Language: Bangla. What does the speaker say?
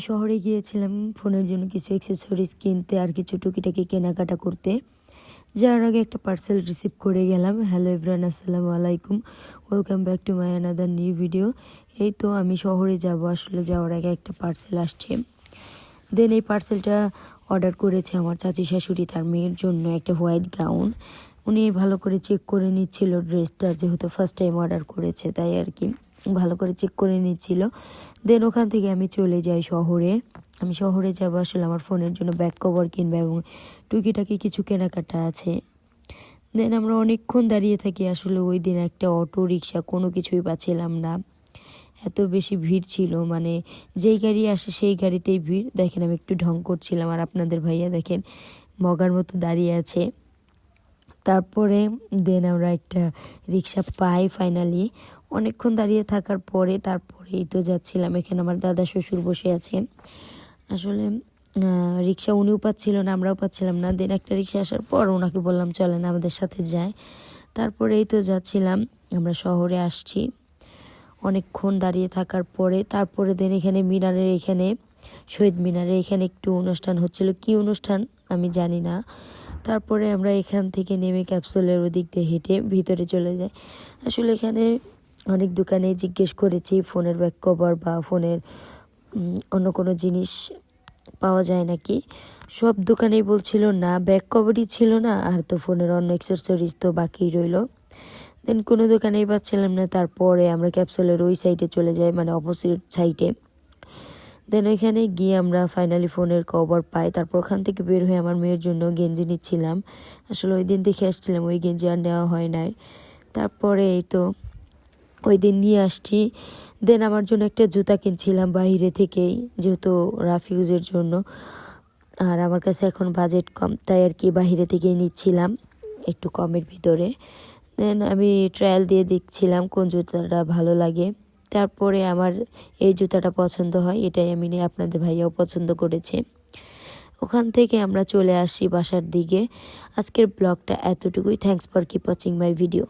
শহরে গিয়েছিলাম ফোনের জন্য কিছু অ্যাক্সেসরিজ কিনতে আর কিছু টুকিটাকি কেনাকাটা করতে। যাওয়ার আগে একটা পার্সেল রিসিভ করে গেলাম। হ্যালো এভরিওয়ান, আসসালামু আলাইকুম, welcome back to my another new video. এই তো আমি শহরে যাব, আসলে যাওয়ার আগে একটা পার্সেল আসছে। দেন এই পার্সেলটা অর্ডার করেছে আমার চাচি শাশুড়ি তার মেয়ের জন্য, একটা হোয়াইট গাউন। উনি ভালো করে চেক করে নিচ্ছিল ড্রেসটা, যেহেতু ফার্স্ট টাইম অর্ডার করেছে তাই আর কি ভালো করে চেক করে নিচ্ছিল। দেন ওখান থেকে আমি চলে যাই শহরে। আমি শহরে যাব আসলে আমার ফোনের জন্য ব্যাক কভার কিনবো এবং টুকিটাকি কিছু কেনাকাটা আছে। দেন আমরা অনেকক্ষণ দাঁড়িয়ে থাকি, আসলে ওই দিন একটা অটো রিক্সা কোনো কিছুই পাচ্ছিলাম না, এত বেশি ভিড় ছিল। মানে যেই গাড়ি আসে সেই গাড়িতেই ভিড়। দেখেন আমি একটু ঢং করছিলাম আর আপনাদের ভাইয়া দেখেন মগার মতো দাঁড়িয়ে আছে। তারপরে দেন আমরা একটা রিক্সা পাই ফাইনালি। অনেকক্ষণ দাঁড়িয়ে থাকার পরে তারপরেই তো যাচ্ছিলাম। এখানে আমার দাদা শ্বশুর বসে আছে। আসলে রিক্সা উনিও পাচ্ছিল না, আমরাও পাচ্ছিলাম না। দেন একটা রিক্সা আসার পর ওনাকে বললাম চলেন আমাদের সাথে যায়। তারপরেই তো যাচ্ছিলাম, আমরা শহরে আসছি অনেকক্ষণ দাঁড়িয়ে থাকার পরে। তারপরে দেন এখানে মিনারের এখানে শহীদ মিনারের এখানে একটু অনুষ্ঠান হচ্ছিল, কি অনুষ্ঠান আমি জানি না। তারপরে আমরা এখান থেকে নেমে ক্যাপসুলের ওদিক দিয়ে হেঁটে ভিতরে চলে যাই। আসলে এখানে অনেক দোকানে জিজ্ঞেস করেছি ফোনের ব্যাক কভার বা ফোনের অন্য কোনো জিনিস পাওয়া যায় নাকি। সব দোকানেই বলছিল না, ব্যাক কভারই ছিল না, আর তো ফোনের অন্য অ্যাক্সেসরিজ তো বাকি রইল। দেন কোনো দোকানেই পাচ্ছিলাম না। তারপরে আমরা ক্যাপসুলের ওই সাইডে চলে যাই, মানে অপোজিট সাইডে। দেন ওইখানে গিয়ে আমরা ফাইনালি ফোনের কভার পাই। তারপর ওখান থেকে বের হয়ে আমার মেয়ের জন্য গেঞ্জি নিচ্ছিলাম। আসলে ওই দিন দেখে আসছিলাম, ওই গেঞ্জি আর নেওয়া হয় নাই। তারপরে এই তো ওই দিন নিয়ে আসছি। দেন আমার জন্য একটা জুতা কিনছিলাম বাইরে থেকেই, যেহেতু রাফিউজের জন্য। আর আমার কাছে এখন বাজেট কম, তাই আর কি বাইরে থেকেই নিচ্ছিলাম একটু কমের ভিতরে। দেন আমি ট্রায়াল দিয়ে দেখছিলাম কোন জুতাটা ভালো লাগে। তারপরে আমার এই জুতাটা পছন্দ হয়, এটাই আমি নিয়ে আপনাদের ভাইয়াও পছন্দ করেছে। ওখান থেকে আমরা চলে আসি বাসার দিকে। আজকের ব্লগটা এতটুকুই। Thanks for keep watching my video.